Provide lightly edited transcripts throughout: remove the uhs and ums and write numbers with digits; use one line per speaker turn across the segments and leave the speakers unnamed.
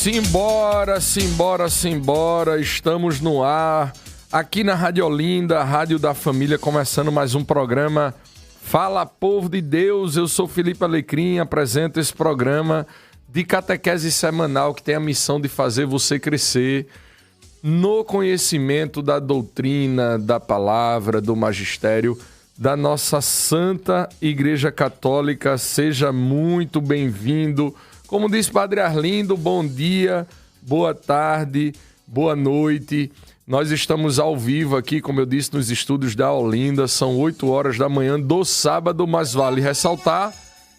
Simbora, simbora, simbora. Estamos no ar, aqui na Rádio Olinda, a Rádio da Família, começando mais um programa Fala Povo de Deus. Eu sou Felipe Alecrim, apresento esse programa de catequese semanal que tem a missão de fazer você crescer no conhecimento da doutrina, da palavra, do magistério da nossa Santa Igreja Católica. Seja muito bem-vindo. Como disse Padre Arlindo, bom dia, boa tarde, boa noite. Nós estamos ao vivo aqui, como eu disse, nos estúdios da Olinda. São 8 horas da manhã do sábado, mas vale ressaltar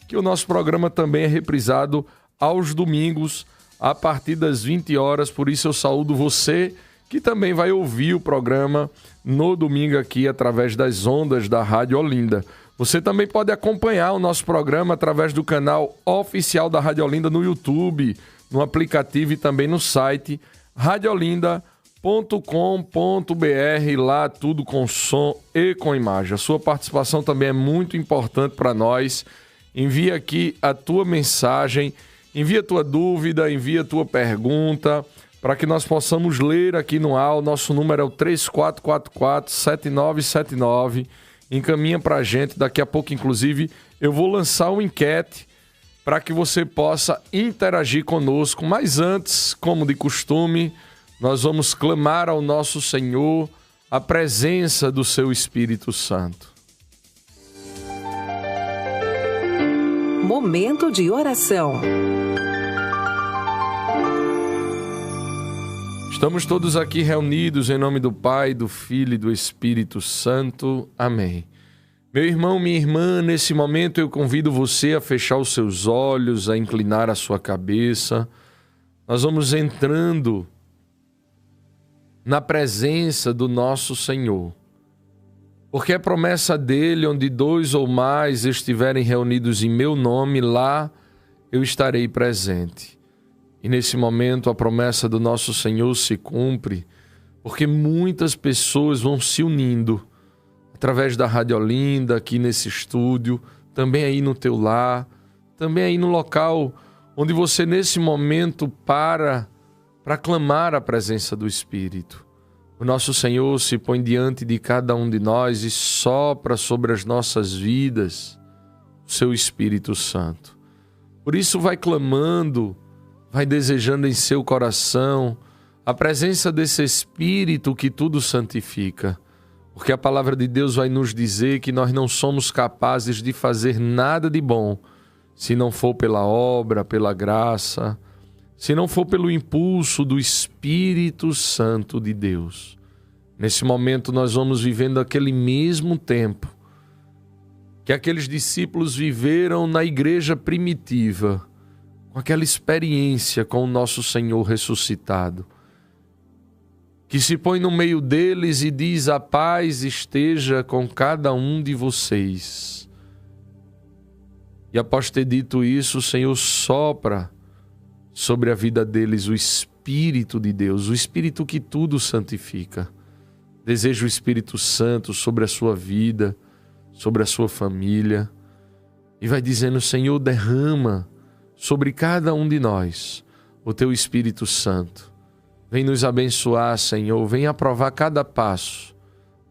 que o nosso programa também é reprisado aos domingos, a partir das 20 horas. Por isso eu saúdo você que também vai ouvir o programa no domingo aqui através das ondas da Rádio Olinda. Você também pode acompanhar o nosso programa através do canal oficial da Rádio Olinda no YouTube, no aplicativo e também no site radiolinda.com.br, lá tudo com som e com imagem. A sua participação também é muito importante para nós. Envia aqui a tua mensagem, envia a tua dúvida, envia a tua pergunta, para que nós possamos ler aqui no ar. O nosso número é o 3444-7979. Encaminha para a gente. Daqui a pouco, inclusive, eu vou lançar uma enquete para que você possa interagir conosco. Mas antes, como de costume, nós vamos clamar ao nosso Senhor a presença do seu Espírito Santo.
Momento de oração.
Estamos todos aqui reunidos em nome do Pai, do Filho e do Espírito Santo. Amém. Meu irmão, minha irmã, nesse momento eu convido você a fechar os seus olhos, a inclinar a sua cabeça. Nós vamos entrando na presença do nosso Senhor. Porque é promessa dele, onde 2 ou mais estiverem reunidos em meu nome, lá eu estarei presente. E nesse momento a promessa do nosso Senhor se cumpre, porque muitas pessoas vão se unindo através da Rádio Olinda, aqui nesse estúdio, também aí no teu lar, também aí no local onde você nesse momento para clamar a presença do Espírito. O nosso Senhor se põe diante de cada um de nós e sopra sobre as nossas vidas o seu Espírito Santo. Por isso vai clamando, vai desejando em seu coração a presença desse Espírito que tudo santifica. Porque a palavra de Deus vai nos dizer que nós não somos capazes de fazer nada de bom se não for pela obra, pela graça, se não for pelo impulso do Espírito Santo de Deus. Nesse momento nós vamos vivendo aquele mesmo tempo que aqueles discípulos viveram na igreja primitiva, com aquela experiência com o nosso Senhor ressuscitado, que se põe no meio deles e diz: a paz esteja com cada um de vocês. E após ter dito isso, o Senhor sopra sobre a vida deles o Espírito de Deus, o Espírito que tudo santifica. Deseja o Espírito Santo sobre a sua vida, sobre a sua família, e vai dizendo: Senhor, derrama sobre cada um de nós o teu Espírito Santo. Vem nos abençoar, Senhor, vem aprovar cada passo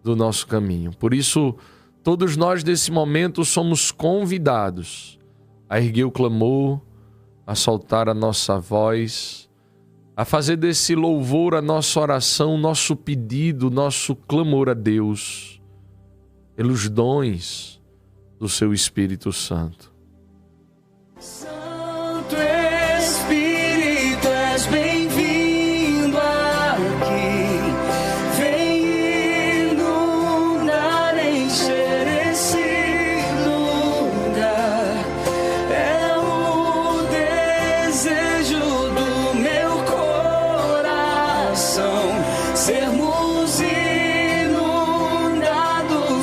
do nosso caminho. Por isso, todos nós nesse momento somos convidados a erguer o clamor, a soltar a nossa voz, a fazer desse louvor a nossa oração, nosso pedido, nosso clamor a Deus, pelos dons do seu Espírito Santo.
Santo Espírito, és bem-vindo aqui. Vem inundar, encher esse lugar. É o desejo do meu coração sermos inundados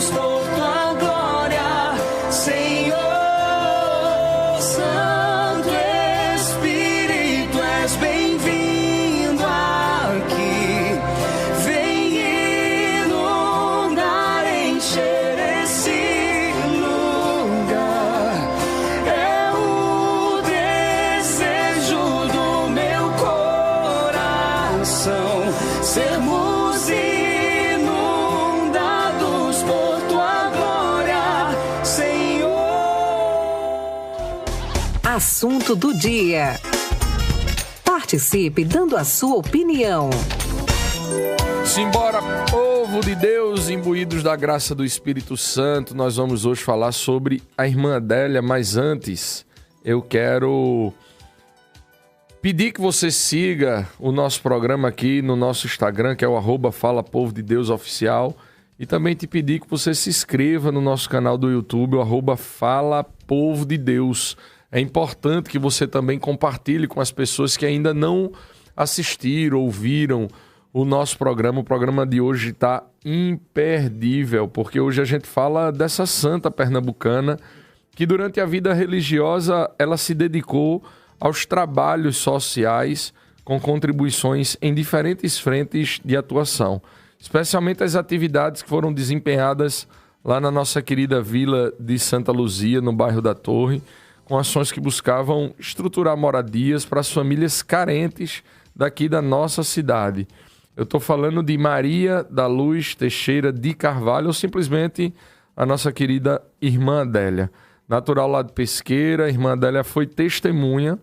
por tua glória, Senhor. Santo Espírito, és bem-vindo.
Assunto do dia. Participe dando a sua opinião.
Simbora, povo de Deus, imbuídos da graça do Espírito Santo. Nós vamos hoje falar sobre a irmã Adélia, mas antes eu quero pedir que você siga o nosso programa aqui no nosso Instagram, que é o @Fala Povo de Deus Oficial, e também te pedir que você se inscreva no nosso canal do YouTube, o @Fala Povo de Deus. É importante que você também compartilhe com as pessoas que ainda não assistiram, ouviram o nosso programa. O programa de hoje está imperdível, porque hoje a gente fala dessa santa pernambucana que durante a vida religiosa ela se dedicou aos trabalhos sociais com contribuições em diferentes frentes de atuação, especialmente as atividades que foram desempenhadas lá na nossa querida vila de Santa Luzia, no bairro da Torre, com ações que buscavam estruturar moradias para as famílias carentes daqui da nossa cidade. Eu estou falando de Maria da Luz Teixeira de Carvalho, ou simplesmente a nossa querida irmã Adélia. Natural lá de Pesqueira, a irmã Adélia foi testemunha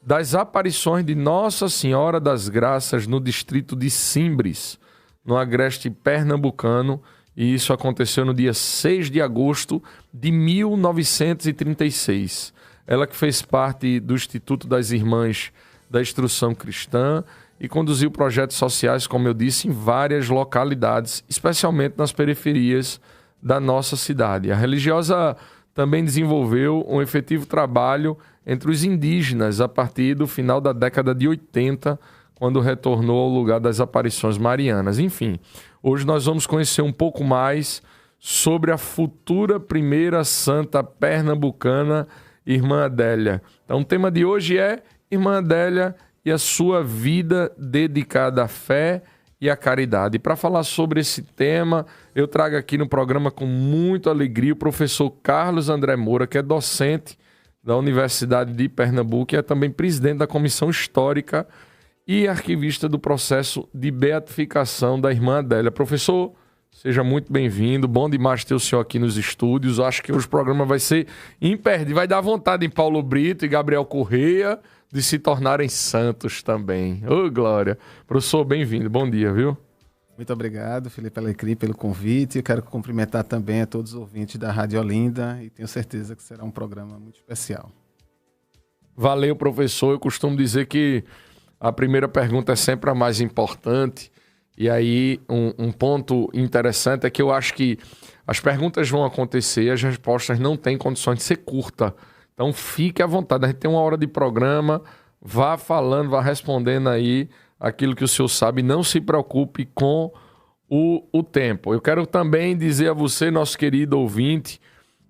das aparições de Nossa Senhora das Graças no distrito de Simbres, no agreste pernambucano, e isso aconteceu no dia 6 de agosto de 1936. Ela que fez parte do Instituto das Irmãs da Instrução Cristã e conduziu projetos sociais, como eu disse, em várias localidades, especialmente nas periferias da nossa cidade. A religiosa também desenvolveu um efetivo trabalho entre os indígenas a partir do final da década de 80, quando retornou ao lugar das aparições marianas. Enfim, hoje nós vamos conhecer um pouco mais sobre a futura primeira santa pernambucana, irmã Adélia. Então o tema de hoje é Irmã Adélia e a sua vida dedicada à fé e à caridade. E para falar sobre esse tema, eu trago aqui no programa com muita alegria o professor Carlos André Moura, que é docente da Universidade de Pernambuco e é também presidente da Comissão Histórica e arquivista do processo de beatificação da irmã Adélia. Professor, seja muito bem-vindo. Bom demais ter o senhor aqui nos estúdios. Acho que hoje o programa vai ser imperdível. Vai dar vontade em Paulo Brito e Gabriel Correia de se tornarem santos também. Ô, glória. Professor, bem-vindo. Bom dia, viu?
Muito obrigado, Felipe Alecrim, pelo convite. Eu quero cumprimentar também a todos os ouvintes da Rádio Olinda e tenho certeza que será um programa muito especial.
Valeu, professor. Eu costumo dizer que a primeira pergunta é sempre a mais importante. E aí, um ponto interessante é que eu acho que as perguntas vão acontecer e as respostas não têm condições de ser curta. Então, fique à vontade. A gente tem uma hora de programa, vá falando, vá respondendo aí aquilo que o senhor sabe. Não se preocupe com o tempo. Eu quero também dizer a você, nosso querido ouvinte,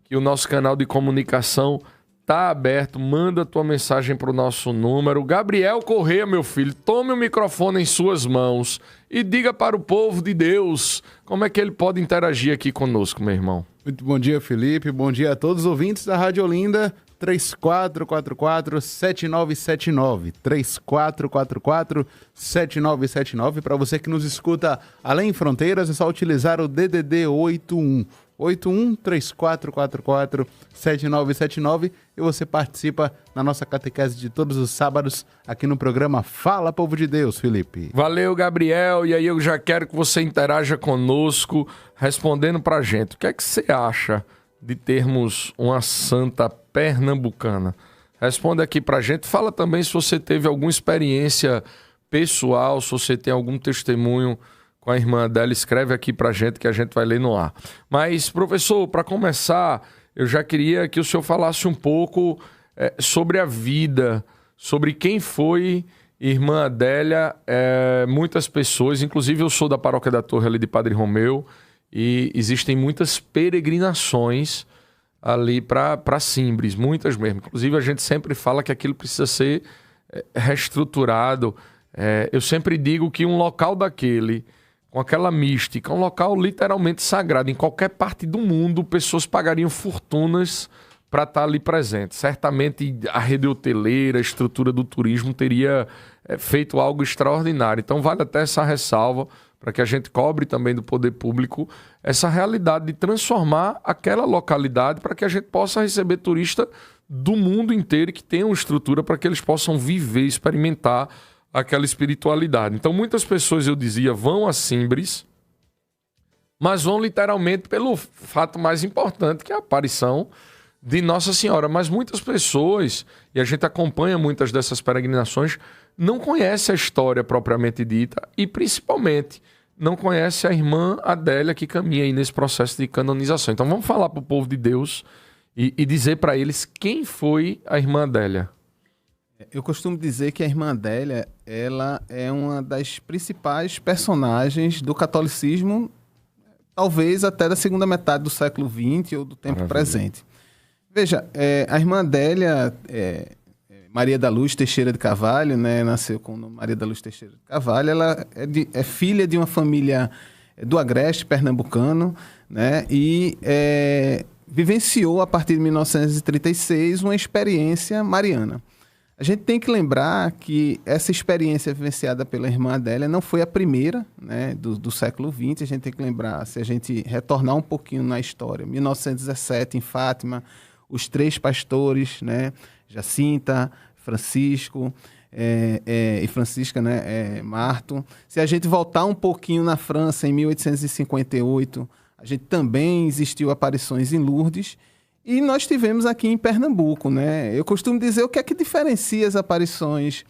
que o nosso canal de comunicação está aberto. Manda tua mensagem para o nosso número. Gabriel Correia, meu filho, tome o microfone em suas mãos e diga para o povo de Deus como é que ele pode interagir aqui conosco, meu irmão.
Muito bom dia, Felipe. Bom dia a todos os ouvintes da Rádio Olinda. 3444-7979. 3444-7979. Para você que nos escuta além fronteiras, é só utilizar o DDD 81. 81-3444-7979 e você participa na nossa catequese de todos os sábados aqui no programa Fala Povo de Deus, Felipe.
Valeu, Gabriel. E aí eu já quero que você interaja conosco respondendo pra gente. O que é que você acha de termos uma santa pernambucana? Responde aqui pra gente. Fala também se você teve alguma experiência pessoal, se você tem algum testemunho com a irmã dela. Escreve aqui pra gente que a gente vai ler no ar. Mas, professor, para começar, eu já queria que o senhor falasse um pouco sobre a vida, sobre quem foi irmã Adélia. Muitas pessoas, inclusive eu sou da paróquia da Torre ali de Padre Romeu, e existem muitas peregrinações ali para Simbres, muitas mesmo. Inclusive a gente sempre fala que aquilo precisa ser reestruturado. Eu sempre digo que um local daquele, com aquela mística, um local literalmente sagrado. Em qualquer parte do mundo, pessoas pagariam fortunas para estar ali presente. Certamente a rede hoteleira, a estrutura do turismo teria feito algo extraordinário. Então vale até essa ressalva para que a gente cobre também do poder público essa realidade de transformar aquela localidade para que a gente possa receber turista do mundo inteiro e que tenham estrutura para que eles possam viver, experimentar aquela espiritualidade. Então, muitas pessoas, eu dizia, vão a Simbres, mas vão literalmente pelo fato mais importante, que é a aparição de Nossa Senhora. Mas muitas pessoas, e a gente acompanha muitas dessas peregrinações, não conhece a história propriamente dita e, principalmente, não conhece a irmã Adélia, que caminha aí nesse processo de canonização. Então, vamos falar para o povo de Deus e dizer para eles quem foi a irmã Adélia.
Eu costumo dizer que a irmã Adélia, ela é uma das principais personagens do catolicismo, talvez até da segunda metade do século XX ou do tempo presente. Veja, a irmã Adélia, Maria da Luz Teixeira de Carvalho, né, nasceu com o nome Maria da Luz Teixeira de Carvalho, ela é filha de uma família do Agreste pernambucano, né, e vivenciou, a partir de 1936, uma experiência mariana. A gente tem que lembrar que essa experiência vivenciada pela irmã Adélia não foi a primeira, né, do século XX. A gente tem que lembrar, se a gente retornar um pouquinho na história, 1917, em Fátima, os 3 pastores, né, Jacinta, Francisco e Francisca, né, Marto. Se a gente voltar um pouquinho na França, em 1858, a gente também existiu aparições em Lourdes. E nós tivemos aqui em Pernambuco, né? Eu costumo dizer o que é que diferencia as aparições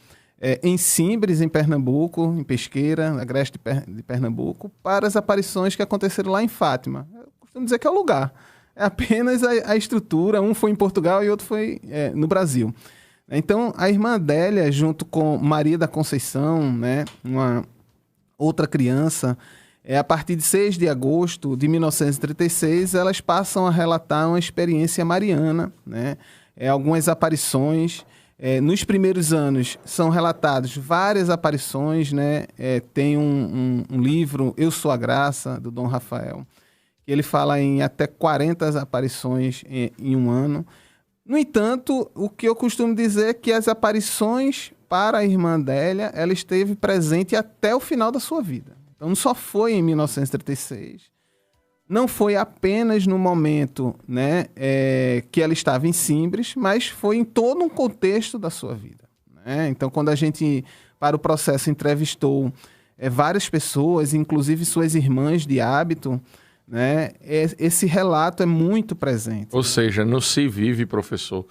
em Simbres, em Pernambuco, em Pesqueira, na Agreste de Pernambuco, para as aparições que aconteceram lá em Fátima. Eu costumo dizer que é o lugar. É apenas a estrutura, um foi em Portugal e outro foi no Brasil. Então, a irmã Adélia, junto com Maria da Conceição, né, uma outra criança, a partir de 6 de agosto de 1936, elas passam a relatar uma experiência mariana, né? Algumas aparições. Nos primeiros anos são relatadas várias aparições, né? Tem um livro, Eu Sou a Graça, do Dom Rafael, que ele fala em até 40 aparições em um ano. No entanto, o que eu costumo dizer é que as aparições para a irmã Adélia, ela esteve presente até o final da sua vida. Então, não só foi em 1936, não foi apenas no momento, né, que ela estava em Simbres, mas foi em todo um contexto da sua vida, né? Então, quando a gente, para o processo, entrevistou várias pessoas, inclusive suas irmãs de hábito, né, esse relato é muito presente.
Ou seja, não se vive, professor,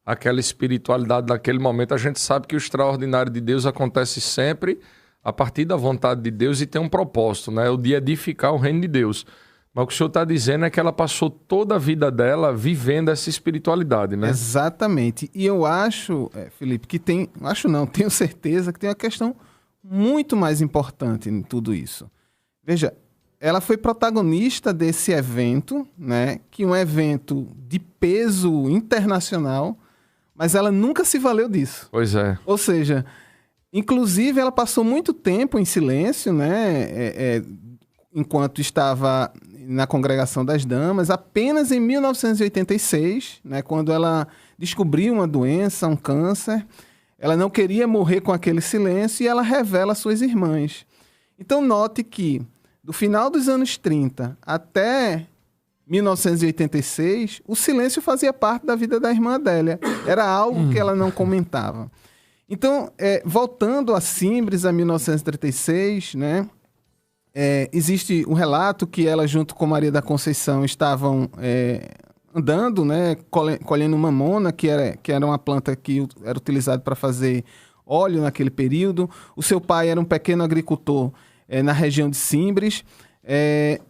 aquela espiritualidade daquele momento. A gente sabe que o extraordinário de Deus acontece sempre a partir da vontade de Deus e tem um propósito, né? O de edificar o reino de Deus. Mas o que o senhor está dizendo é que ela passou toda a vida dela vivendo essa espiritualidade, né?
Exatamente. E eu acho, Felipe, que tem... Acho não, tenho certeza que tem uma questão muito mais importante em tudo isso. Veja, ela foi protagonista desse evento, né? Que é um evento de peso internacional, mas ela nunca se valeu disso.
Pois é.
Ou seja... Inclusive, ela passou muito tempo em silêncio, né, enquanto estava na Congregação das Damas. Apenas em 1986, né, quando ela descobriu uma doença, um câncer, ela não queria morrer com aquele silêncio e ela revela às suas irmãs. Então, note que, do final dos anos 30 até 1986, o silêncio fazia parte da vida da irmã Adélia. Era algo que ela não comentava. Então, voltando a Simbres, a 1936, né, existe um relato que ela, junto com Maria da Conceição, estavam andando, né, colhendo mamona, que era uma planta que era utilizada para fazer óleo naquele período. O seu pai era um pequeno agricultor na região de Simbres.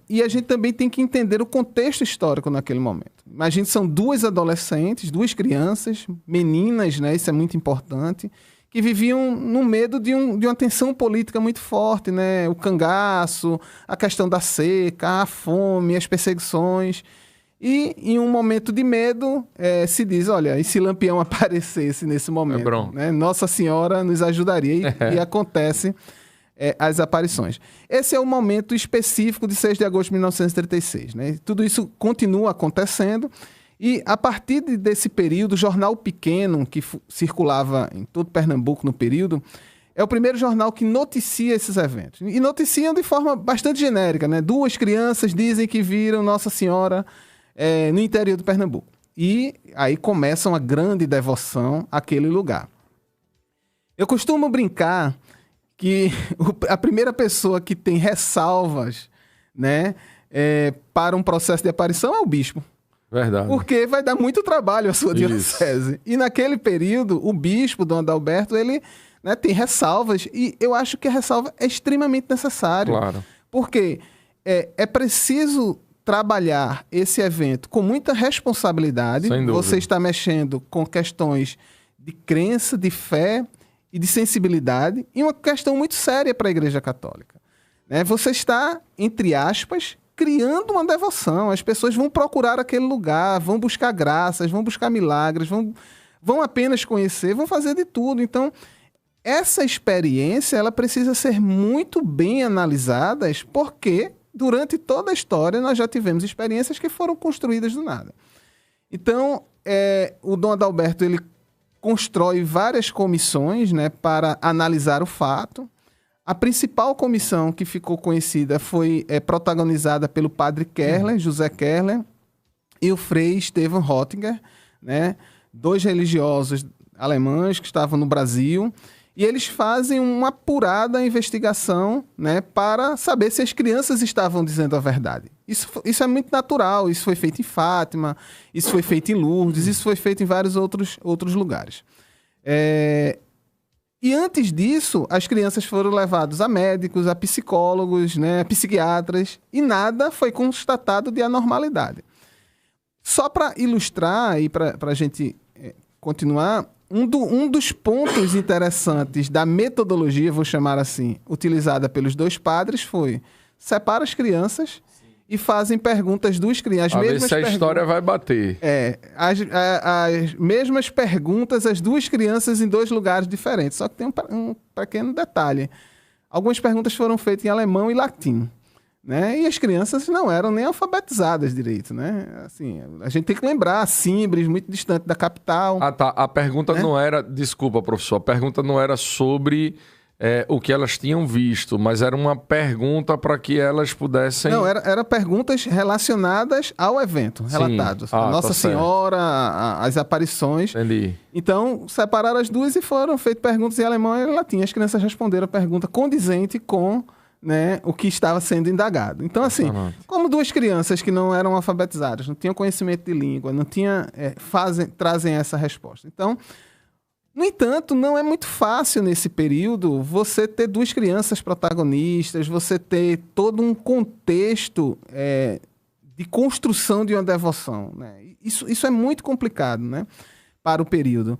E a gente também tem que entender o contexto histórico naquele momento. Imagina, são 2 adolescentes, 2 crianças, meninas, né, isso é muito importante, que viviam no medo de uma tensão política muito forte, né, o cangaço, a questão da seca, a fome, as perseguições. E em um momento de medo, se diz, olha, e se Lampião aparecesse nesse momento? Né, Nossa Senhora nos ajudaria e acontece... as aparições. Esse é o momento específico de 6 de agosto de 1936. Né? Tudo isso continua acontecendo e, a partir desse período, o jornal pequeno, que circulava em todo Pernambuco no período, é o primeiro jornal que noticia esses eventos. E noticiam de forma bastante genérica. Né? 2 crianças dizem que viram Nossa Senhora no interior do Pernambuco. e aí começa uma grande devoção àquele lugar. Eu costumo brincar que a primeira pessoa que tem ressalvas, né, para um processo de aparição é o bispo.
Verdade.
Porque vai dar muito trabalho à sua
Isso.
diocese. E naquele período, o bispo, Dom Adalberto, ele, né, tem ressalvas, e eu acho que a ressalva é extremamente necessária.
Claro.
Porque é preciso trabalhar esse evento com muita responsabilidade.
Sem dúvida.
Você está mexendo com questões de crença, de fé e de sensibilidade, e uma questão muito séria para a Igreja Católica. Né? Você está, entre aspas, criando uma devoção. As pessoas vão procurar aquele lugar, vão buscar graças, vão buscar milagres, vão apenas conhecer, vão fazer de tudo. Então, essa experiência ela precisa ser muito bem analisada, porque durante toda a história nós já tivemos experiências que foram construídas do nada. Então, o Dom Adalberto ele constrói várias comissões, né, para analisar o fato. A principal comissão que ficou conhecida foi protagonizada pelo padre Kerler, José Kerler, e o frei Stefan Rottinger, né, 2 religiosos alemães que estavam no Brasil, e eles fazem uma apurada investigação, né, para saber se as crianças estavam dizendo a verdade. Isso é muito natural, isso foi feito em Fátima, isso foi feito em Lourdes, isso foi feito em vários outros lugares. E antes disso, as crianças foram levadas a médicos, a psicólogos, né, a psiquiatras, e nada foi constatado de anormalidade. Só para ilustrar e para a gente continuar, um dos pontos interessantes da metodologia, vou chamar assim, utilizada pelos 2 padres foi: separa as crianças e fazem perguntas dos crianças.
A ver se a história vai bater.
As mesmas perguntas às 2 crianças em 2 lugares diferentes. Só que tem um pequeno detalhe. Algumas perguntas foram feitas em alemão e latim, né? E as crianças não eram nem alfabetizadas direito, né? Assim, a gente tem que lembrar, Simbres, muito distante da capital.
Ah, tá. A pergunta não era... Desculpa, professor. A pergunta não era sobre o que elas tinham visto, mas era uma pergunta para que elas pudessem...
Não, era perguntas relacionadas ao evento relatado.
Ah,
Nossa
tá
Senhora, as aparições.
Entendi.
Então, separaram as 2 e foram feitas perguntas em alemão e latim. As crianças responderam a pergunta condizente com, né, o que estava sendo indagado. Então, assim, como 2 crianças que não eram alfabetizadas, não tinham conhecimento de língua, não tinham, trazem essa resposta. Então, no entanto, não é muito fácil nesse período você ter 2 crianças protagonistas, você ter todo um contexto de construção de uma devoção, né? Isso é muito complicado, né, para o período.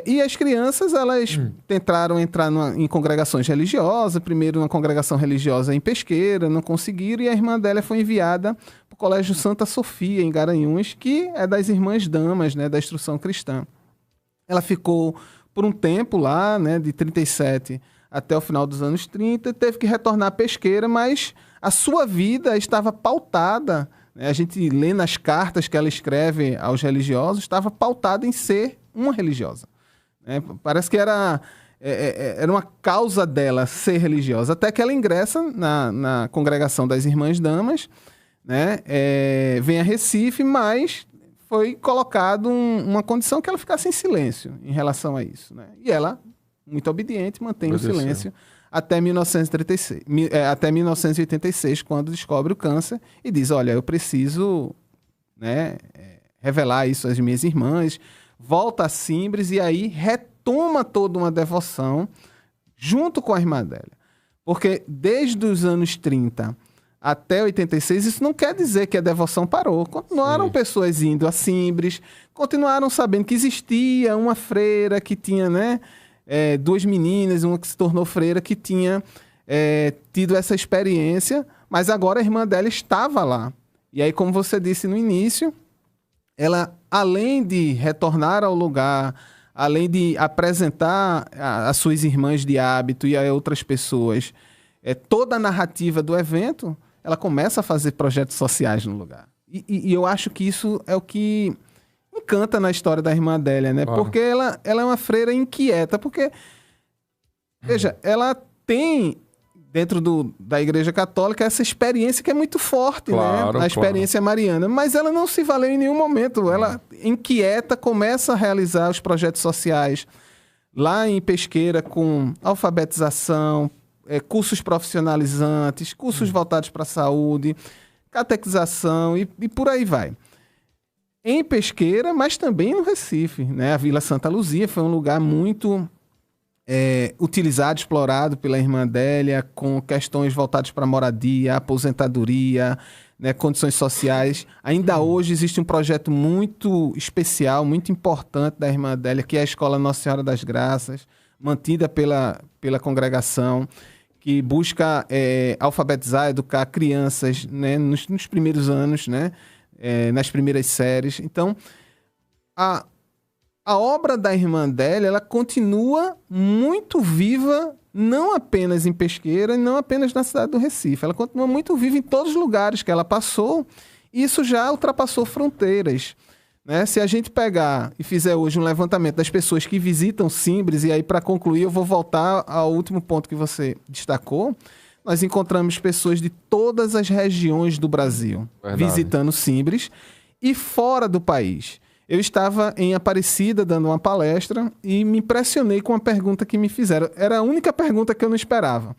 E as crianças, elas tentaram entrar em congregações religiosas, primeiro uma congregação religiosa em Pesqueira, não conseguiram, e a irmã dela foi enviada para o Colégio Santa Sofia, em Garanhuns, que é das Irmãs Damas, né, da Instrução Cristã. Ela ficou por um tempo lá, né, de 37 até o final dos anos 30, teve que retornar à Pesqueira, mas a sua vida estava pautada, né, a gente lê nas cartas que ela escreve aos religiosos, estava pautada em ser uma religiosa. Né? Parece que era uma causa dela ser religiosa, até que ela ingressa na congregação das Irmãs Damas, né, vem a Recife, mas foi colocado uma condição que ela ficasse em silêncio em relação a isso, né? E ela, muito obediente, mantém o silêncio até 1986, quando descobre o câncer e diz: olha, eu preciso, né, revelar isso às minhas irmãs, volta a Simbres e aí retoma toda uma devoção junto com a irmã dela. Porque desde os anos 30 até 86, isso não quer dizer que a devoção parou. Continuaram pessoas indo a Simbres, continuaram sabendo que existia uma freira que tinha, né, 2 meninas, uma que se tornou freira, que tinha tido essa experiência, mas agora a irmã dela estava lá. E aí, como você disse no início, ela, além de retornar ao lugar, além de apresentar às suas irmãs de hábito e a outras pessoas toda a narrativa do evento, ela começa a fazer projetos sociais no lugar. E eu acho que isso é o que encanta na história da irmã Adélia, né? Claro. Porque ela é uma freira inquieta, porque, veja, ela tem dentro da Igreja Católica, essa experiência que é muito forte,
Claro,
né? A experiência mariana. Mas ela não se valeu em nenhum momento. Ela, inquieta, começa a realizar os projetos sociais lá em Pesqueira com alfabetização, cursos profissionalizantes, cursos voltados para a saúde, catequização e por aí vai. Em Pesqueira, mas também no Recife, né? A Vila Santa Luzia foi um lugar muito utilizado, explorado pela irmã Adélia, com questões voltadas para moradia, aposentadoria, né, condições sociais. Ainda hoje existe um projeto muito especial, muito importante da irmã Adélia, que é a Escola Nossa Senhora das Graças, mantida pela congregação, que busca alfabetizar, educar crianças, né, nos primeiros anos, né, nas primeiras séries. Então, a obra da irmã Adélia, ela continua muito viva, não apenas em Pesqueira e não apenas na cidade do Recife. Ela continua muito viva em todos os lugares que ela passou. E isso já ultrapassou fronteiras, né? Se a gente pegar e fizer hoje um levantamento das pessoas que visitam Simbres, e aí para concluir eu vou voltar ao último ponto que você destacou, nós encontramos pessoas de todas as regiões do Brasil visitando Simbres e fora do país. Eu estava em Aparecida dando uma palestra e me impressionei com uma pergunta que me fizeram. Era a única pergunta que eu não esperava.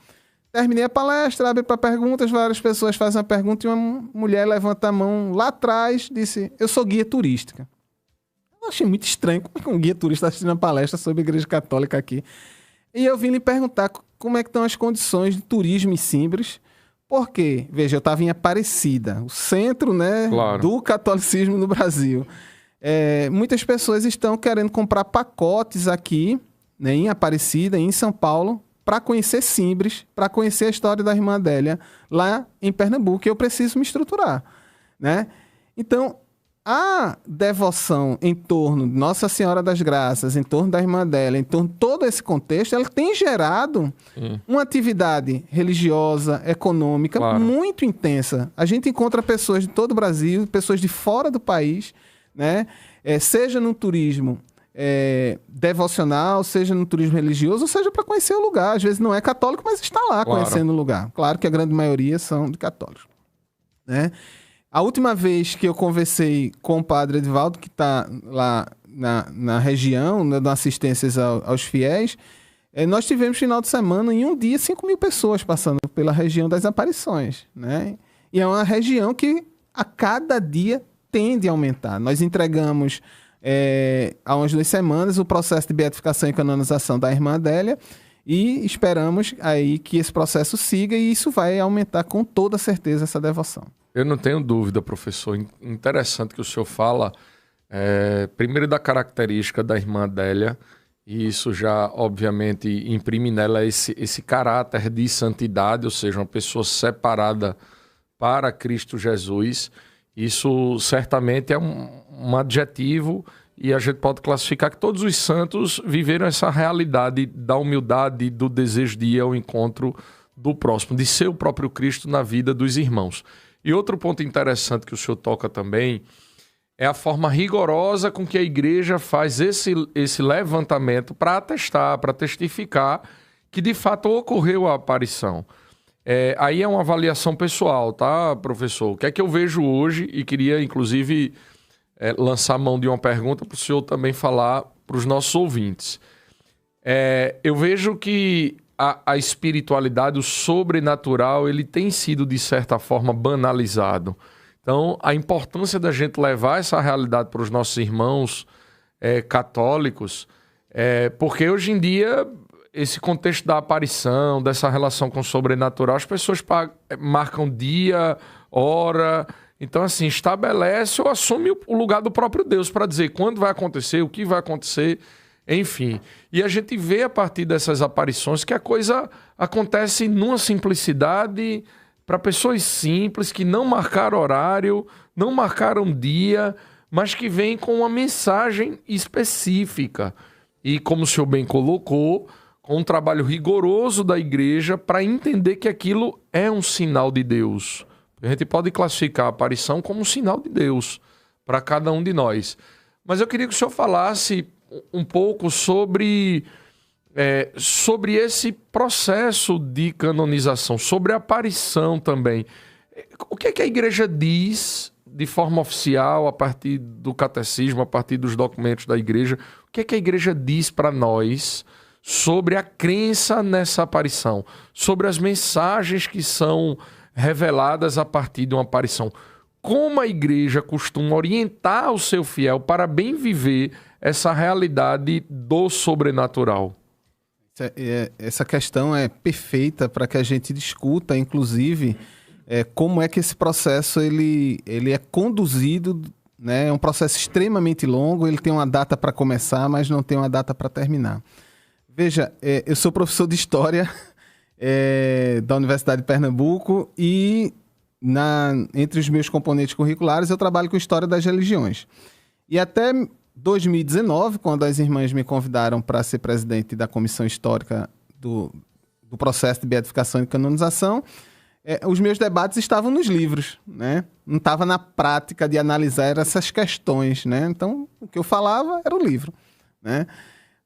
Terminei a palestra, abre para perguntas, várias pessoas fazem uma pergunta e uma mulher levanta a mão lá atrás, disse, eu sou guia turística. Eu achei muito estranho, como é que um guia turista está assistindo uma palestra sobre a Igreja Católica aqui? E eu vim lhe perguntar como é que estão as condições de turismo em Simbres, porque, veja, eu estava em Aparecida, o centro, né, do catolicismo no Brasil. Muitas pessoas estão querendo comprar pacotes aqui, né, em Aparecida, em São Paulo, para conhecer Simbres, para conhecer a história da irmã Adélia lá em Pernambuco, e eu preciso me estruturar, né? Então, a devoção em torno de Nossa Senhora das Graças, em torno da irmã Adélia, em torno de todo esse contexto, ela tem gerado uma atividade religiosa, econômica, muito intensa. A gente encontra pessoas de todo o Brasil, pessoas de fora do país, né? Seja no turismo devocional, seja no turismo religioso, ou seja para conhecer o lugar. Às vezes não é católico, mas está lá conhecendo o lugar. Claro que a grande maioria são de católicos, né? A última vez que eu conversei com o padre Edivaldo, que está lá na região, né, dando assistências aos fiéis, nós tivemos final de semana, em um dia, 5.000 pessoas passando pela região das aparições, né? E é uma região que a cada dia tende a aumentar. Nós entregamos há umas 2 semanas o processo de beatificação e canonização da irmã Adélia e esperamos aí que esse processo siga e isso vai aumentar com toda certeza essa devoção.
Eu não tenho dúvida, professor. Interessante que o senhor fala, primeiro da característica da irmã Adélia, e isso já, obviamente, imprime nela esse caráter de santidade, ou seja, uma pessoa separada para Cristo Jesus. Isso certamente é um adjetivo e a gente pode classificar que todos os santos viveram essa realidade da humildade, do desejo de ir ao encontro do próximo, de ser o próprio Cristo na vida dos irmãos. E outro ponto interessante que o senhor toca também é a forma rigorosa com que a igreja faz esse levantamento para atestar, para testificar que de fato ocorreu a aparição. Aí é uma avaliação pessoal, tá, professor? O que é que eu vejo hoje e queria, inclusive, lançar mão de uma pergunta para o senhor também falar para os nossos ouvintes. Eu vejo que a espiritualidade, o sobrenatural, ele tem sido, de certa forma, banalizado. Então, a importância da gente levar essa realidade para os nossos irmãos católicos, porque hoje em dia, esse contexto da aparição, dessa relação com o sobrenatural, as pessoas marcam dia, hora. Então, assim, estabelece ou assume o lugar do próprio Deus para dizer quando vai acontecer, o que vai acontecer, enfim. E a gente vê a partir dessas aparições que a coisa acontece numa simplicidade para pessoas simples que não marcaram horário, não marcaram dia, mas que vêm com uma mensagem específica. E como o senhor bem colocou, com um trabalho rigoroso da igreja para entender que aquilo é um sinal de Deus. A gente pode classificar a aparição como um sinal de Deus para cada um de nós. Mas eu queria que o senhor falasse um pouco sobre sobre esse processo de canonização, sobre a aparição também. O que é que a igreja diz de forma oficial, a partir do catecismo, a partir dos documentos da igreja? O que é que a igreja diz para nós sobre a crença nessa aparição? Sobre as mensagens que são reveladas a partir de uma aparição? Como a igreja costuma orientar o seu fiel para bem viver essa realidade do sobrenatural?
Essa questão é perfeita para que a gente discuta, inclusive, como é que esse processo ele é conduzido, né? É um processo extremamente longo, ele tem uma data para começar, mas não tem uma data para terminar. Veja, eu sou professor de História da Universidade de Pernambuco e entre os meus componentes curriculares eu trabalho com História das Religiões. E até 2019, quando as irmãs me convidaram para ser presidente da comissão histórica do processo de beatificação e canonização, os meus debates estavam nos livros, né? Não estava na prática de analisar essas questões, né? Então, o que eu falava era o livro, né?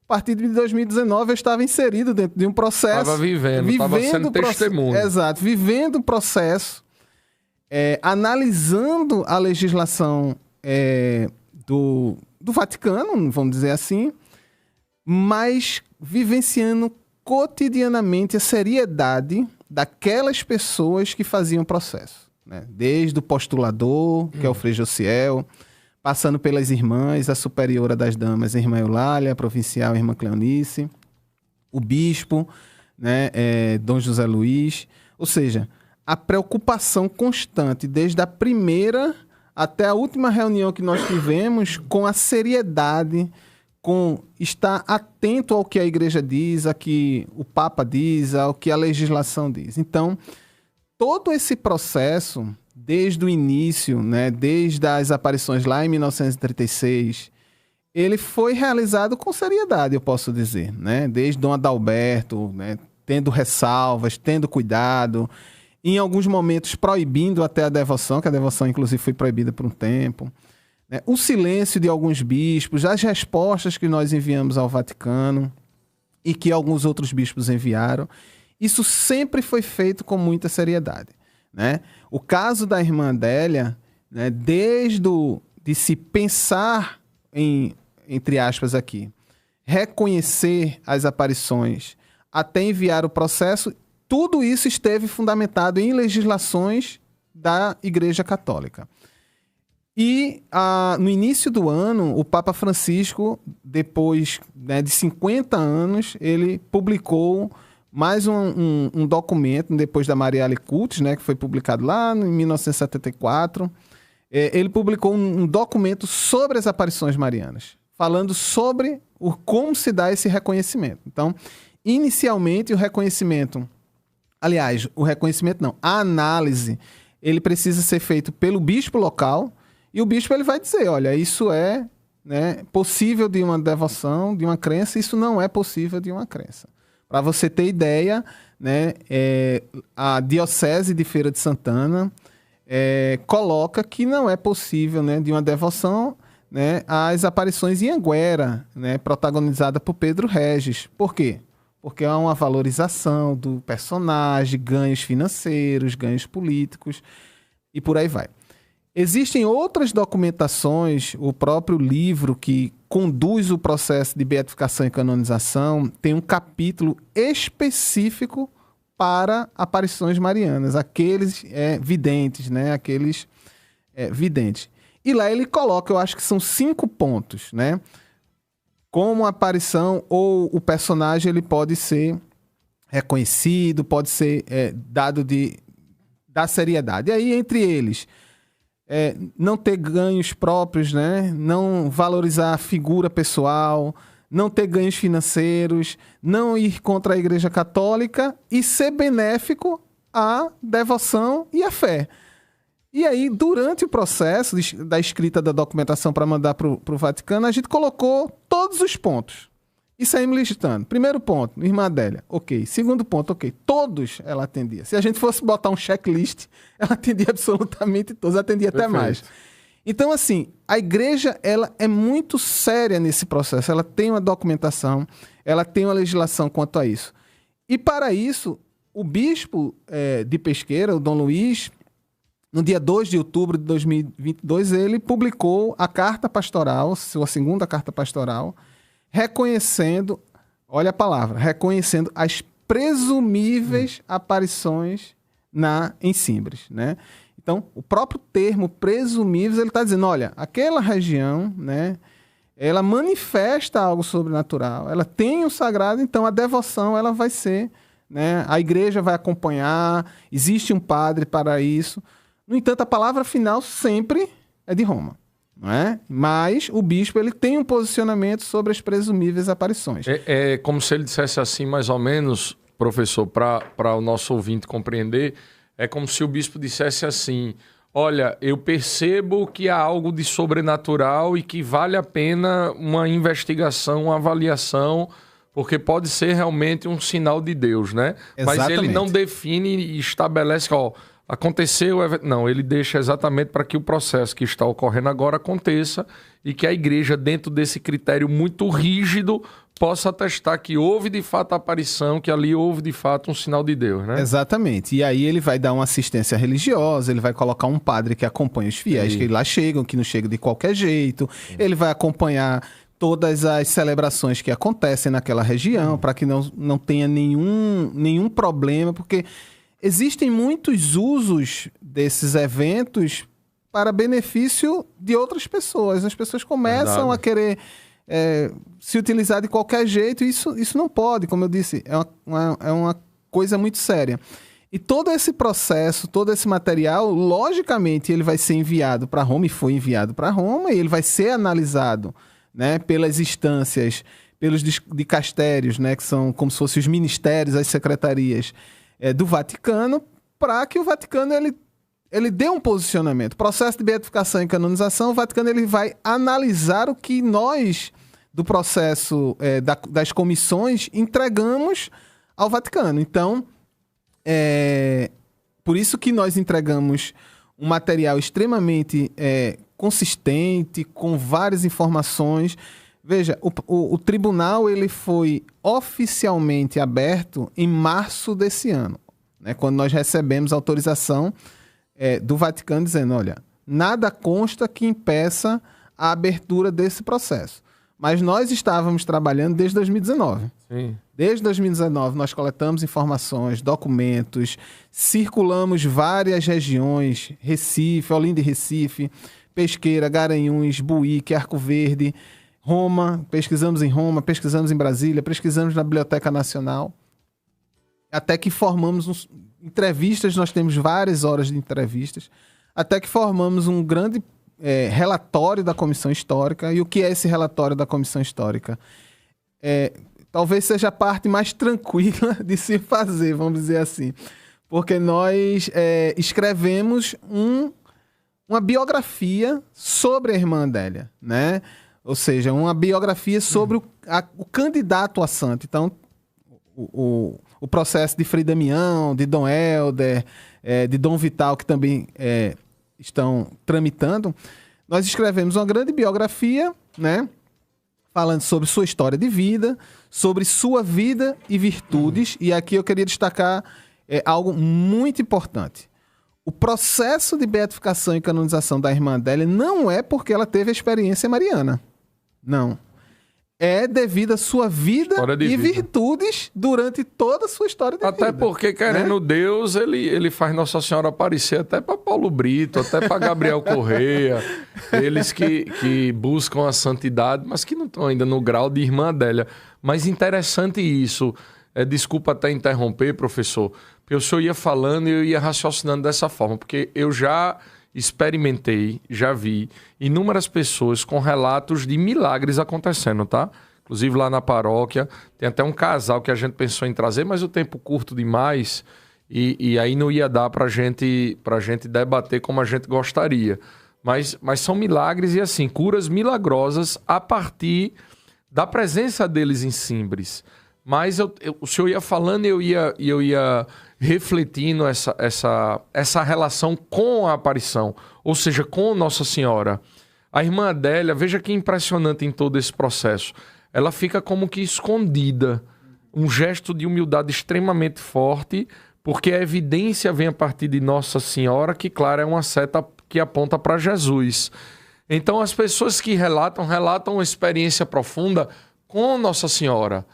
A partir de 2019, eu estava inserido dentro de um processo...
Estava vivendo, estava sendo testemunho.
Exato, vivendo o processo, analisando a legislação do Vaticano, vamos dizer assim, mas vivenciando cotidianamente a seriedade daquelas pessoas que faziam o processo, né? Desde o postulador, que é o Frei Josiel, passando pelas irmãs, a superiora das damas, a irmã Eulália, a provincial, a irmã Cleonice, o bispo, né, Dom José Luiz. Ou seja, a preocupação constante, desde a primeira até a última reunião que nós tivemos, com a seriedade, com estar atento ao que a igreja diz, ao que o Papa diz, ao que a legislação diz. Então, todo esse processo, desde o início, né, desde as aparições lá em 1936, ele foi realizado com seriedade, eu posso dizer, né? Desde Dom Adalberto, né, tendo ressalvas, tendo cuidado, em alguns momentos proibindo até a devoção, que a devoção inclusive foi proibida por um tempo, né? O silêncio de alguns bispos, as respostas que nós enviamos ao Vaticano e que alguns outros bispos enviaram, isso sempre foi feito com muita seriedade, né? O caso da irmã Adélia, né, de se pensar em, entre aspas aqui, reconhecer as aparições até enviar o processo, tudo isso esteve fundamentado em legislações da Igreja Católica. E no início do ano, o Papa Francisco, depois, né, de 50 anos, ele publicou mais um documento, depois da Mariale Cultus, né, que foi publicado lá em 1974. Ele publicou um documento sobre as aparições marianas, falando sobre como se dá esse reconhecimento. Então, inicialmente, a análise, ele precisa ser feito pelo bispo local, e o bispo ele vai dizer, olha, isso é, né, possível de uma devoção, de uma crença, isso não é possível de uma crença. Para você ter ideia, né, a Diocese de Feira de Santana coloca que não é possível, né, de uma devoção, né, as aparições em Anguera, né, protagonizada por Pedro Regis. Por quê? Porque há uma valorização do personagem, ganhos financeiros, ganhos políticos e por aí vai. Existem outras documentações, o próprio livro que conduz o processo de beatificação e canonização tem um capítulo específico para aparições marianas, aqueles videntes, né? Aqueles videntes. E lá ele coloca, eu acho que são 5 pontos, né? Como a aparição ou o personagem ele pode ser reconhecido, pode ser da seriedade. E aí, entre eles, não ter ganhos próprios, né? Não valorizar a figura pessoal, não ter ganhos financeiros, não ir contra a Igreja Católica e ser benéfico à devoção e à fé. E aí, durante o processo da escrita da documentação para mandar para o Vaticano, a gente colocou todos os pontos. E saímos listando. Primeiro ponto, irmã Adélia, ok. Segundo ponto, ok. Todos ela atendia. Se a gente fosse botar um checklist, ela atendia absolutamente todos, atendia até mais. Então, assim, a igreja ela é muito séria nesse processo. Ela tem uma documentação, ela tem uma legislação quanto a isso. E para isso, o bispo de Pesqueira, o Dom Luiz, no dia 2 de outubro de 2022, ele publicou a carta pastoral, sua segunda carta pastoral, reconhecendo, olha a palavra, reconhecendo as presumíveis aparições em Simbres, né? Então, o próprio termo presumíveis, ele está dizendo, olha, aquela região, né, ela manifesta algo sobrenatural, ela tem o sagrado, então a devoção ela vai ser, né, a igreja vai acompanhar, existe um padre para isso. No entanto, a palavra final sempre é de Roma, não é? Mas o bispo ele tem um posicionamento sobre as presumíveis aparições.
É como se ele dissesse assim, mais ou menos, professor, para o nosso ouvinte compreender, é como se o bispo dissesse assim, olha, eu percebo que há algo de sobrenatural e que vale a pena uma investigação, uma avaliação, porque pode ser realmente um sinal de Deus, né?
Exatamente.
Mas ele não define e estabelece, ó, aconteceu, não, ele deixa exatamente para que o processo que está ocorrendo agora aconteça e que a igreja, dentro desse critério muito rígido, possa atestar que houve de fato a aparição, que ali houve de fato um sinal de Deus, né?
Exatamente. E aí ele vai dar uma assistência religiosa, ele vai colocar um padre que acompanha os fiéis, que lá chegam, que não chegam de qualquer jeito, ele vai acompanhar todas as celebrações que acontecem naquela região, para que não tenha nenhum problema, porque existem muitos usos desses eventos para benefício de outras pessoas. As pessoas começam a querer se utilizar de qualquer jeito, e isso não pode, como eu disse, é uma coisa muito séria. E todo esse processo, todo esse material, logicamente, ele vai ser enviado para Roma, e foi enviado para Roma, e ele vai ser analisado, né, pelas instâncias, pelos dicastérios, né, que são como se fossem os ministérios, as secretarias do Vaticano, para que o Vaticano ele dê um posicionamento. Processo de beatificação e canonização, o Vaticano ele vai analisar o que nós, do processo das comissões, entregamos ao Vaticano. Então, por isso que nós entregamos um material extremamente consistente, com várias informações. Veja, o tribunal ele foi oficialmente aberto em março desse ano, né, quando nós recebemos autorização do Vaticano dizendo, olha, nada consta que impeça a abertura desse processo. Mas nós estávamos trabalhando desde 2019.
Sim.
Desde 2019 nós coletamos informações, documentos, circulamos várias regiões, Recife, Olinda e Recife, Pesqueira, Garanhuns, Buíque, Arco Verde, Roma, pesquisamos em Roma, pesquisamos em Brasília, pesquisamos na Biblioteca Nacional, até que formamos entrevistas, nós temos várias horas de entrevistas, até que formamos um grande relatório da Comissão Histórica. E o que é esse relatório da Comissão Histórica? Talvez seja a parte mais tranquila de se fazer, vamos dizer assim, porque nós escrevemos uma biografia sobre a irmã Adélia, né? Ou seja, uma biografia sobre o candidato a santo. Então, o processo de Frei Damião, de Dom Helder, de Dom Vital, que também estão tramitando, nós escrevemos uma grande biografia, né, falando sobre sua história de vida, sobre sua vida e virtudes. E aqui eu queria destacar algo muito importante. O processo de beatificação e canonização da irmã Adélia não é porque ela teve a experiência mariana. Não. É devido à sua vida e virtudes durante toda a sua história de vida.
Até porque, querendo Deus, ele faz Nossa Senhora aparecer até para Paulo Brito, até para Gabriel Correia. Eles que buscam a santidade, mas que não estão ainda no grau de irmã Adélia. Mas interessante isso. Desculpa até interromper, professor, porque o senhor ia falando e eu ia raciocinando dessa forma, porque eu já experimentei, já vi inúmeras pessoas com relatos de milagres acontecendo, tá? Inclusive lá na paróquia, tem até um casal que a gente pensou em trazer, mas o tempo curto demais e aí não ia dar pra gente debater como a gente gostaria. Mas são milagres e assim, curas milagrosas a partir da presença deles em Simbres. Mas o senhor ia falando e eu ia refletindo essa relação com a aparição, ou seja, com Nossa Senhora. A irmã Adélia, veja que impressionante em todo esse processo. Ela fica como que escondida. Um gesto de humildade extremamente forte, porque a evidência vem a partir de Nossa Senhora, que, claro, é uma seta que aponta para Jesus. Então, as pessoas que relatam uma experiência profunda com Nossa Senhora.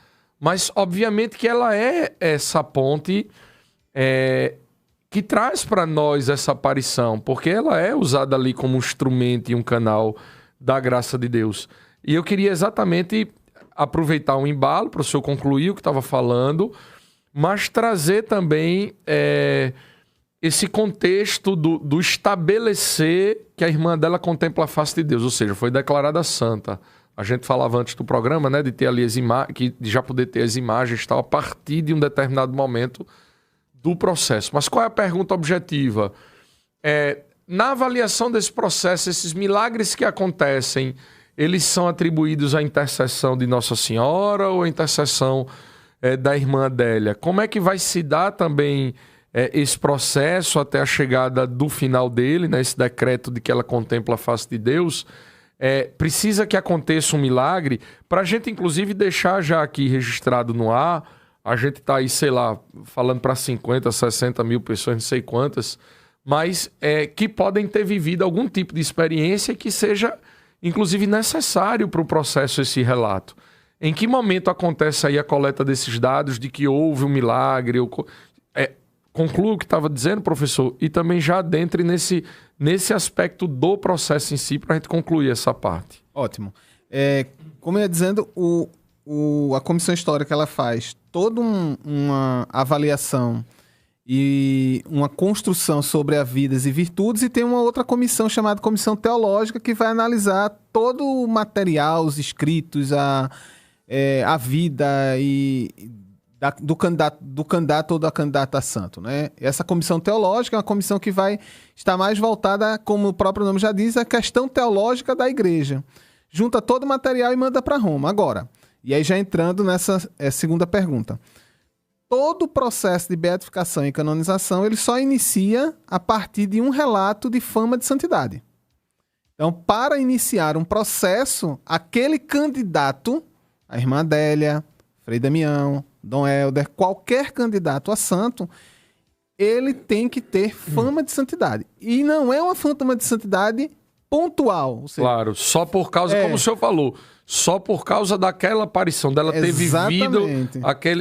Mas, obviamente, que ela é essa ponte que traz para nós essa aparição, porque ela é usada ali como um instrumento e um canal da graça de Deus. E eu queria exatamente aproveitar um embalo para o senhor concluir o que estava falando, mas trazer também esse contexto do estabelecer que a irmã dela contempla a face de Deus, ou seja, foi declarada santa. A gente falava antes do programa, né, de ter ali de já poder ter as imagens e tal, a partir de um determinado momento do processo. Mas qual é a pergunta objetiva? Na avaliação desse processo, esses milagres que acontecem, eles são atribuídos à intercessão de Nossa Senhora ou à intercessão da irmã Adélia? Como é que vai se dar também esse processo até a chegada do final dele, né, esse decreto de que ela contempla a face de Deus? Precisa que aconteça um milagre para a gente, inclusive, deixar já aqui registrado no ar. A gente está aí, sei lá, falando para 50, 60 mil pessoas, não sei quantas, mas que podem ter vivido algum tipo de experiência que seja, inclusive, necessário para o processo esse relato. Em que momento acontece aí a coleta desses dados de que houve um milagre? Concluo o que estava dizendo, professor, e também já adentre nesse aspecto do processo em si, para a gente concluir essa parte.
Ótimo. Como eu ia dizendo, a comissão histórica ela faz toda uma avaliação e uma construção sobre as vidas e virtudes, e tem uma outra comissão chamada Comissão Teológica que vai analisar todo o material, os escritos, a vida do candidato ou da candidata a santo, né? Essa comissão teológica é uma comissão que vai estar mais voltada, como o próprio nome já diz, à questão teológica da igreja. Junta todo o material e manda para Roma. Agora, e aí já entrando nessa segunda pergunta. Todo o processo de beatificação e canonização, ele só inicia a partir de um relato de fama de santidade. Então, para iniciar um processo, aquele candidato, a irmã Adélia, Frei Damião, Dom Helder, qualquer candidato a santo, ele tem que ter fama de santidade. E não é uma fama de santidade pontual. Ou seja,
claro, só por causa, como o senhor falou, só por causa daquela aparição, dela ter vivido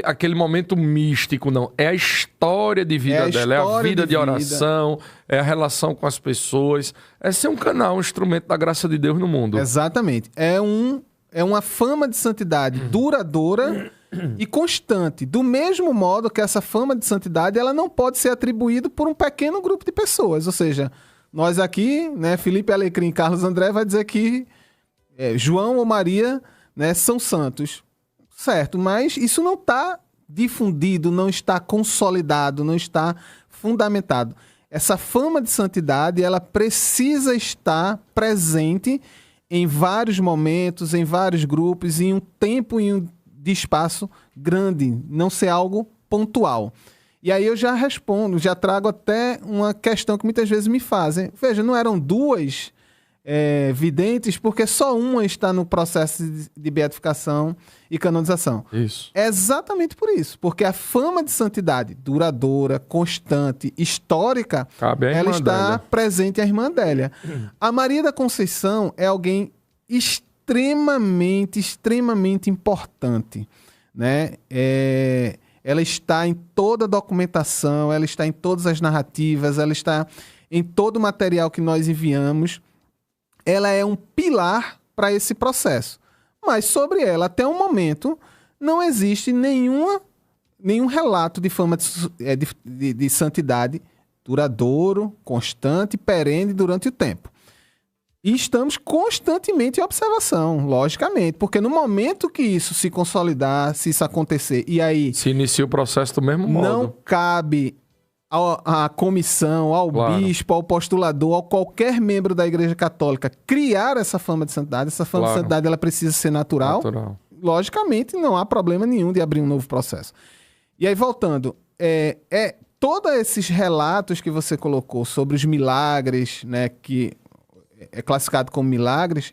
aquele momento místico, não. É a história de vida dela, é a vida de oração, é a relação com as pessoas. É ser um canal, um instrumento da graça de Deus no mundo.
Exatamente. É uma fama de santidade duradoura e constante. Do mesmo modo que essa fama de santidade ela não pode ser atribuída por um pequeno grupo de pessoas. Ou seja, nós aqui, né, Felipe Alecrim e Carlos André vai dizer que João ou Maria, né, são santos. Certo, mas isso não está difundido, não está consolidado, não está fundamentado. Essa fama de santidade ela precisa estar presente em vários momentos, em vários grupos, em um tempo e de espaço grande, não ser algo pontual. E aí eu já respondo, já trago até uma questão que muitas vezes me fazem. Veja, não eram duas videntes, porque só uma está no processo de beatificação e canonização.
Isso.
É exatamente por isso, porque a fama de santidade duradoura, constante, histórica, ela está presente à irmã Adélia. A Maria da Conceição é alguém extremamente importante, né? Ela está em toda a documentação, ela está em todas as narrativas, ela está em todo o material que nós enviamos. Ela é um pilar para esse processo. Mas sobre ela, até o momento, não existe nenhum relato de fama de santidade duradouro, constante, perene durante o tempo. E estamos constantemente em observação, logicamente, porque no momento que isso se consolidar, se isso acontecer, e aí...
Se inicia o processo do mesmo modo.
Não cabe à comissão, ao bispo, ao postulador, a qualquer membro da Igreja Católica criar essa fama de santidade. Essa fama de santidade ela precisa ser natural. logicamente, não há problema nenhum de abrir um novo processo. E aí, voltando, todos esses relatos que você colocou sobre os milagres, né, que é classificado como milagres,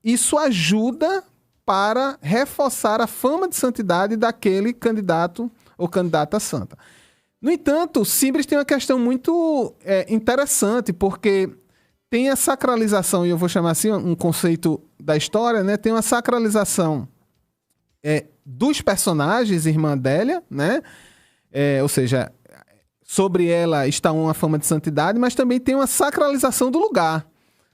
isso ajuda para reforçar a fama de santidade daquele candidato ou candidata santa. No entanto, o Simbres tem uma questão muito interessante, porque tem a sacralização, e eu vou chamar assim, um conceito da história, né? Tem uma sacralização dos personagens, Irmã Adélia, né? Ou seja, sobre ela está uma fama de santidade, mas também tem uma sacralização do lugar.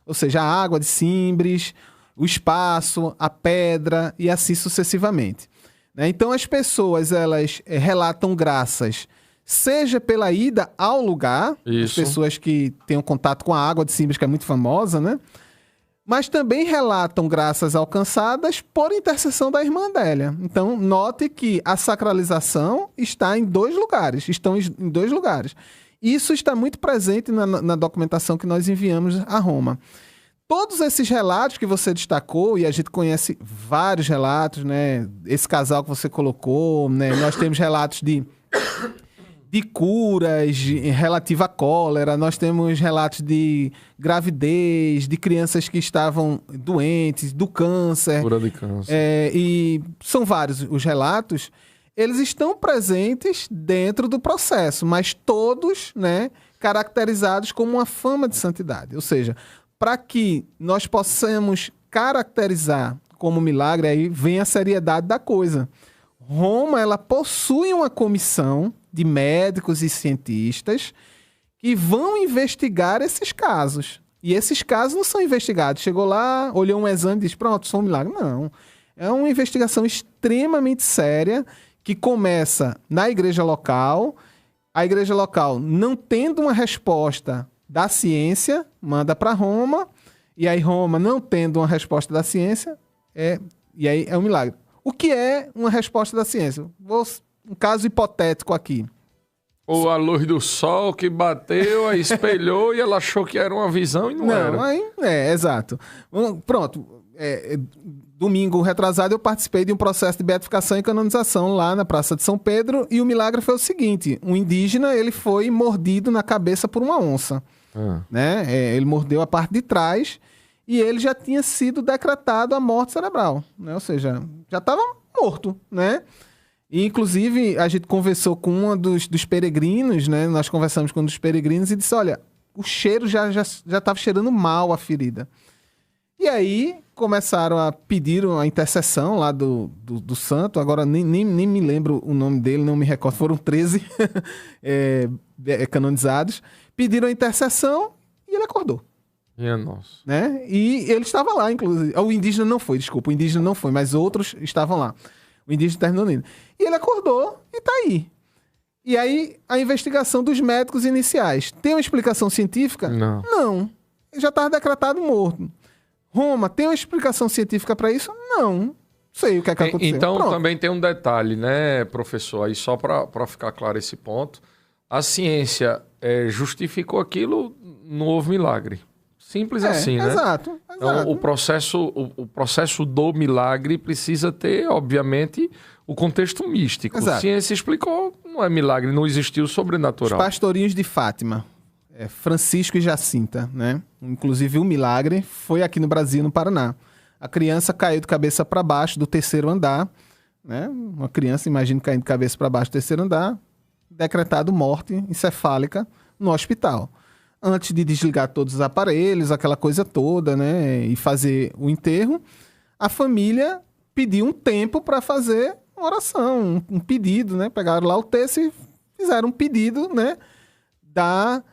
Ou seja, a água de Simbres, o espaço, a pedra e assim sucessivamente. Né? Então as pessoas elas relatam graças, seja pela ida ao lugar, as pessoas que têm um contato com a água de Simbres, que é muito famosa, né? Mas também relatam graças alcançadas por intercessão da Irmã Adélia. Então, note que a sacralização está em dois lugares. Estão em dois lugares. Isso está muito presente na documentação que nós enviamos a Roma. Todos esses relatos que você destacou, e a gente conhece vários relatos, né? Esse casal que você colocou, né? Nós temos relatos de curas relativa à cólera, nós temos relatos de gravidez, de crianças que estavam doentes, do câncer.
Cura de câncer.
E são vários os relatos. Eles estão presentes dentro do processo, mas todos, né, caracterizados como uma fama de santidade. Ou seja, para que nós possamos caracterizar como milagre, aí vem a seriedade da coisa. Roma, ela possui uma comissão de médicos e cientistas que vão investigar esses casos. E esses casos não são investigados. Chegou lá, olhou um exame e disse, pronto, sou um milagre. Não. É uma investigação extremamente séria que começa na igreja local. A igreja local, não tendo uma resposta da ciência, manda para Roma. E aí Roma, não tendo uma resposta da ciência, e aí é um milagre. O que é uma resposta da ciência? Um caso hipotético aqui.
Ou a luz do sol que bateu, aí espelhou e ela achou que era uma visão e não era.
Aí, exato. Pronto. Domingo retrasado eu participei de um processo de beatificação e canonização lá na Praça de São Pedro e o milagre foi o seguinte. Um indígena, ele foi mordido na cabeça por uma onça. Né? Ele mordeu a parte de trás e ele já tinha sido decretado a morte cerebral. Né? Ou seja, já estava morto, né? E, inclusive, a gente conversou com um dos peregrinos, né? Nós conversamos com um dos peregrinos e disse, olha, o cheiro já estava cheirando mal a ferida. E aí, começaram a pedir a intercessão lá do santo, agora nem me lembro o nome dele, não me recordo, foram 13 canonizados, pediram a intercessão e ele acordou.
Minha nossa.
Né? E ele estava lá, inclusive. O indígena não foi, mas outros estavam lá. O indígena terminou indo. E ele acordou e tá aí. E aí, a investigação dos médicos iniciais. Tem uma explicação científica?
Não.
Não. Ele já estava decretado morto. Roma, tem uma explicação científica para isso? Não. Sei o que é que aconteceu.
Então,
Pronto.
também tem um detalhe, né, professor? Aí só para ficar claro esse ponto. A ciência justificou aquilo, não houve milagre. Simples assim, né?
Exato.
Então, o processo do milagre precisa ter, obviamente, o contexto místico.
Exato.
A ciência explicou, não é milagre, não existiu sobrenatural.
Os pastorinhos de Fátima, Francisco e Jacinta, né? Inclusive, o milagre foi aqui no Brasil, no Paraná. A criança caiu de cabeça para baixo do 3º andar, né? Uma criança, imagina, caindo de cabeça para baixo do 3º andar, decretado morte encefálica no hospital. Antes de desligar todos os aparelhos, aquela coisa toda, né? E fazer o enterro, a família pediu um tempo para fazer uma oração, um pedido, né? Pegaram lá o texto e fizeram um pedido, né? Para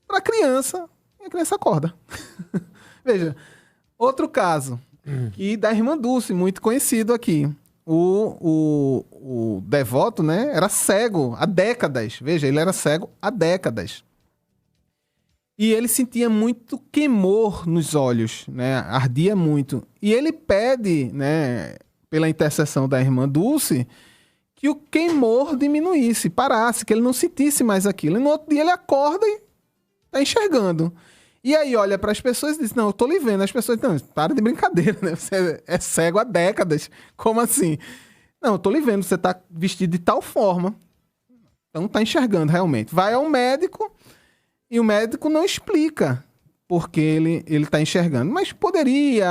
a criança, e a criança acorda. Veja, outro caso, que da Irmã Dulce, muito conhecido aqui. O devoto, né, era cego há décadas. Veja, ele era cego há décadas. E ele sentia muito queimor nos olhos, né, ardia muito. E ele pede, né, pela intercessão da Irmã Dulce, que o queimor diminuísse, parasse, que ele não sentisse mais aquilo. E no outro dia ele acorda e está enxergando. E aí olha para as pessoas e diz, não, eu tô lhe vendo. As pessoas, não, para de brincadeira, né? Você é cego há décadas. Como assim? Não, eu tô lhe vendo, você tá vestido de tal forma. Então tá enxergando realmente. Vai ao médico e o médico não explica porque ele tá enxergando. Mas poderia,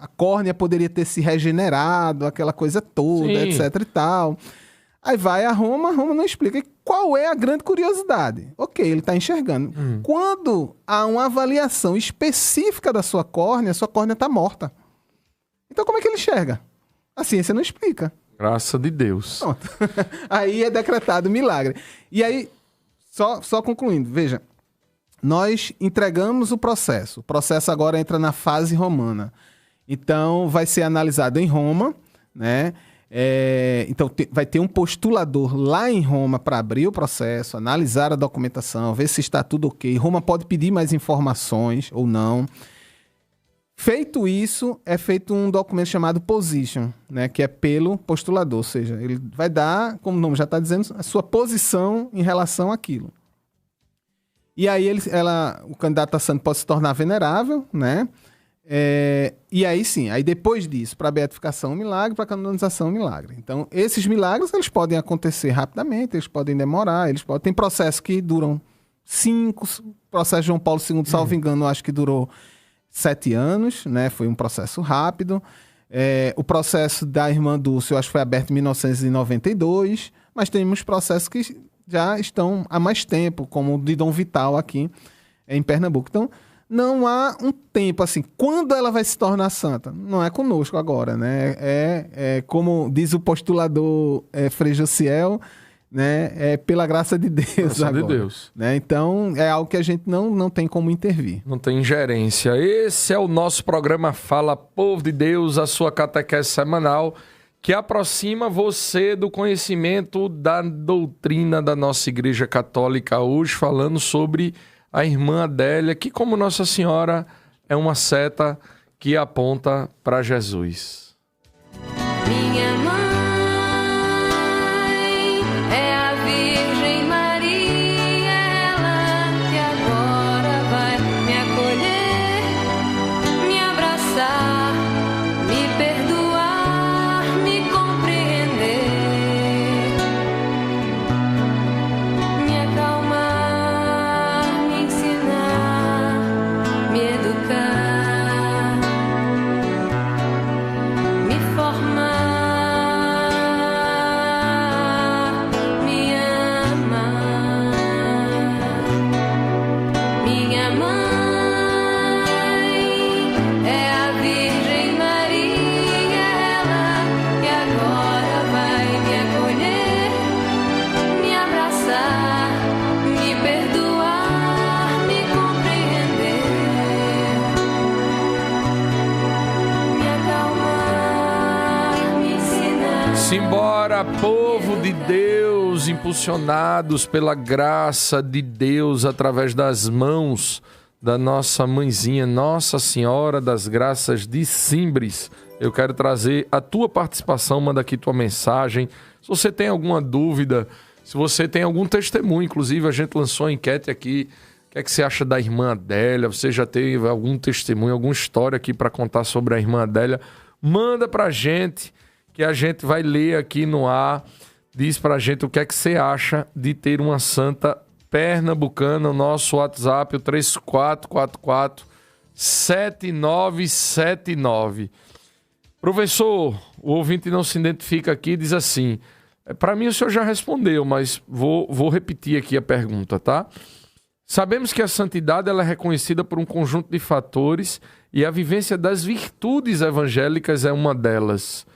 a córnea poderia ter se regenerado, aquela coisa toda,
Sim.
etc e tal. Aí vai a Roma não explica. E qual é a grande curiosidade? Ok, ele tá enxergando. Quando há uma avaliação específica da sua córnea tá morta. Então como é que ele enxerga? A ciência não explica.
Graças de Deus.
Pronto. Aí é decretado milagre. E aí, só concluindo, veja, nós entregamos o processo. O processo agora entra na fase romana. Então, vai ser analisado em Roma, né? Então, vai ter um postulador lá em Roma para abrir o processo, analisar a documentação, ver se está tudo ok. Roma pode pedir mais informações ou não. Feito isso, é feito um documento chamado position, né, que é pelo postulador, ou seja, ele vai dar, como o nome já está dizendo, a sua posição em relação àquilo. E aí o candidato a santo pode se tornar venerável, né? E aí sim, aí depois disso, para a beatificação, um milagre, para a canonização, um milagre. Então, esses milagres, eles podem acontecer rapidamente, eles podem demorar, tem processos que duram 5, o processo de João Paulo II, salvo engano, acho que durou 7 anos, né? Foi um processo rápido. O processo da irmã Dulce, eu acho que foi aberto em 1992, mas temos processos que já estão há mais tempo, como o de Dom Vital aqui em Pernambuco. Então, não há um tempo assim. Quando ela vai se tornar santa? Não é conosco agora, né? Como diz o postulador Frei Josiel, né? É pela graça de Deus
Graça
agora.
de Deus.
Né? Então, é algo que a gente não tem como intervir.
Não tem ingerência. Esse é o nosso programa Fala Povo de Deus, a sua catequese semanal, que aproxima você do conhecimento da doutrina da nossa Igreja Católica, hoje falando sobre a irmã Adélia, que, como Nossa Senhora, é uma seta que aponta para Jesus.
Minha mãe é a Virgem Maria, ela que agora vai me acolher, me abraçar, me perdoar, me compreender, me acalmar, me ensinar, me educar, me formar, me amar. Minha mãe é a Virgem Maria, ela que agora vai me acolher, me abraçar, me perdoar, me compreender, me acalmar, me ensinar.
Simbora, povo de Deus, impulsionados pela graça de Deus através das mãos da nossa mãezinha, Nossa Senhora das Graças de Simbres. Eu quero trazer a tua participação, manda aqui tua mensagem. Se você tem alguma dúvida, se você tem algum testemunho, inclusive a gente lançou uma enquete aqui. O que é que você acha da irmã Adélia? Você já teve algum testemunho, alguma história aqui para contar sobre a irmã Adélia? Manda pra gente, que a gente vai ler aqui no ar. Diz pra gente o que é que você acha de ter uma santa pernambucana. O nosso WhatsApp, o 3444-7979. Professor, o ouvinte não se identifica aqui, diz assim: para mim o senhor já respondeu, mas vou repetir aqui a pergunta, tá? Sabemos que a santidade ela é reconhecida por um conjunto de fatores e a vivência das virtudes evangélicas é uma delas.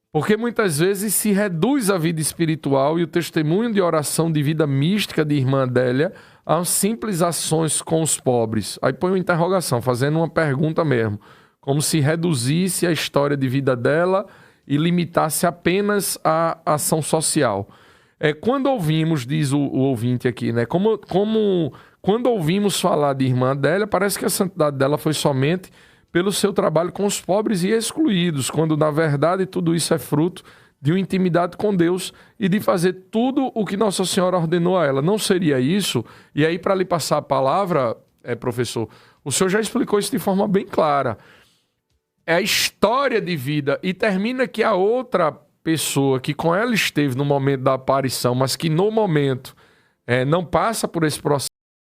Porque muitas vezes se reduz a vida espiritual e o testemunho de oração de vida mística de irmã Adélia a simples ações com os pobres. Aí põe uma interrogação, fazendo uma pergunta mesmo. Como se reduzisse a história de vida dela e limitasse apenas a ação social. Quando ouvimos, diz o ouvinte aqui, né? Quando ouvimos falar de irmã Adélia, parece que a santidade dela foi somente pelo seu trabalho com os pobres e excluídos, quando na verdade tudo isso é fruto de uma intimidade com Deus e de fazer tudo o que Nossa Senhora ordenou a ela. Não seria isso? E aí, para lhe passar a palavra, professor, o senhor já explicou isso de forma bem clara. É a história de vida e termina que a outra pessoa que com ela esteve no momento da aparição, mas que no momento não passa por esse processo,